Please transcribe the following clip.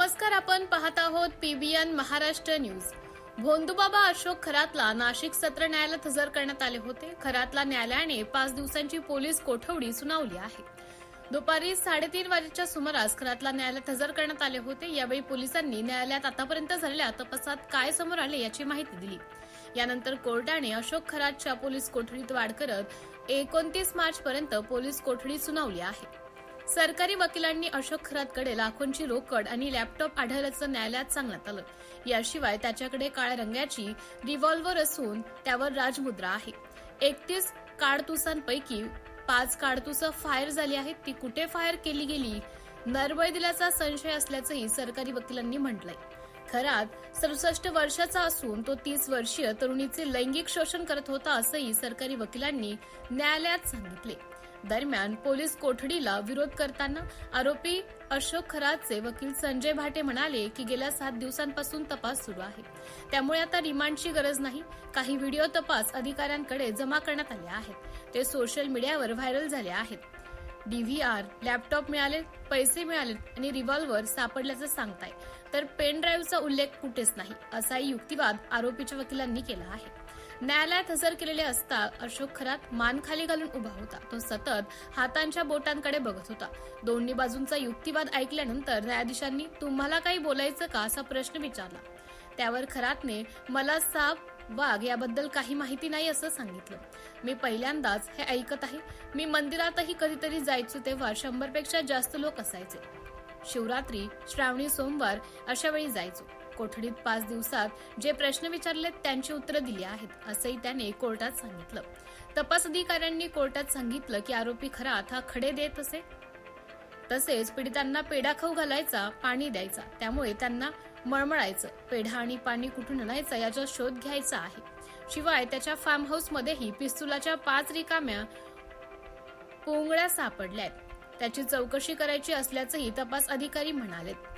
नमस्कार, आपण पाहत आहोत पीबीएन महाराष्ट्र न्यूज। भोंदूबाबा अशोक खरातला नाशिक सत्र न्यायालयात हजर करण्यात आले होते। खरातला न्यायालयाने 5 दिवसांची पोलीस कोठडी सुनावली आहे। दुपारी 3:30 वाजेच्या सुमारास खरातला न्यायालयात हजर करण्यात आले होते। यावेळी पोलिसांनी न्यायालयात आतापर्यंत झालेल्या तपासात काय समोर आले याची माहिती दिली। यानंतर कोर्टाने अशोक खरातच्या पोलीस कोठडीत वाढ करत 29 मार्च पर्यंत पोलीस कोठडी सुनावली आहे। सरकारी वकिलांनी अशोक खरातकडे लाखोंची रोकड आणि लॅपटॉप आढळल्याचं न्यायालयात सांगण्यात आलं। याशिवाय त्याच्याकडे काळ्या रंगाची रिव्हॉल्व्हर असून त्यावर राजमुद्रा आहे। 31 काडतुसांपैकी 5 काडतुसं फायर झाली आहेत। ती कुठे फायर केली गेली, नरबळी दिल्याचा संशय असल्याचंही सरकारी वकिलांनी म्हटलंय। खरात 67 वर्षाचा असून तो 30 वर्षीय तरुणीचे लैंगिक शोषण करत होता असंही सरकारी वकिलांनी न्यायालयात सांगितले। दरम्यान पोलीस कोठडीला विरोध करताना आरोपी अशोक खरातचे वकील संजय भाटे म्हणाले की गेल्या 7 दिवसांपासून तपास सुरू आहे, त्यामुळे आता रिमांडची गरज नाही। काही व्हिडिओ तपास अधिकाऱ्यांकडे जमा करण्यात आले आहेत, ते सोशल मीडियावर व्हायरल झाले आहेत। डीव्हीआर, लॅपटॉप मिळाले, पैसे मिळाले आणि रिव्हॉल्व्हर सापडल्याचं सांगताय, तर पेन ड्राईव्हचा उल्लेख कुठेच नाही, असाही युक्तिवाद आरोपीच्या वकिलांनी केला आहे। न्यायालयात हजर केलेले असता अशोक खरात मान खाली घालून उभा होता। तो सतत हातांच्या बोटांकडे बघत होता। दोन्ही बाजूंचा युक्तिवाद ऐकल्यानंतर न्यायाधीशांनी तुम्हाला काही बोलायचं का असा प्रश्न विचारला। त्यावर खरातने मला साप वाघ याबद्दल काही माहिती नाही असं सांगितलं। मी पहिल्यांदाच हे ऐकत आहे। मी मंदिरातही कधीतरी जायचो तेव्हा 100 पेक्षा जास्त लोक असायचे। शिवरात्री, श्रावणी सोमवार अशा वेळी जायचो। कोठडीत 5 दिवसात जे प्रश्न विचारले त्यांची उत्तरं दिली आहेत, असंही त्याने कोर्टात सांगितलं। तपास अधिकाऱ्यांनी कोर्टात सांगितलं की आरोपी खरात हा खडे देत असे, तसेच पीडितांना पेढा खाऊ घालायचा, पाणी द्यायचा, त्यामुळे त्यांना मळमळायचं। पेढा आणि पाणी कुठून आणायचा याचा शोध घ्यायचा आहे। शिवाय त्याच्या फार्म हाऊसमध्येही पिस्तुलाच्या 5 रिकाम्या पोंगळ्या सापडल्यात, त्याची चौकशी करायची असल्याचंही तपास अधिकारी म्हणालेत।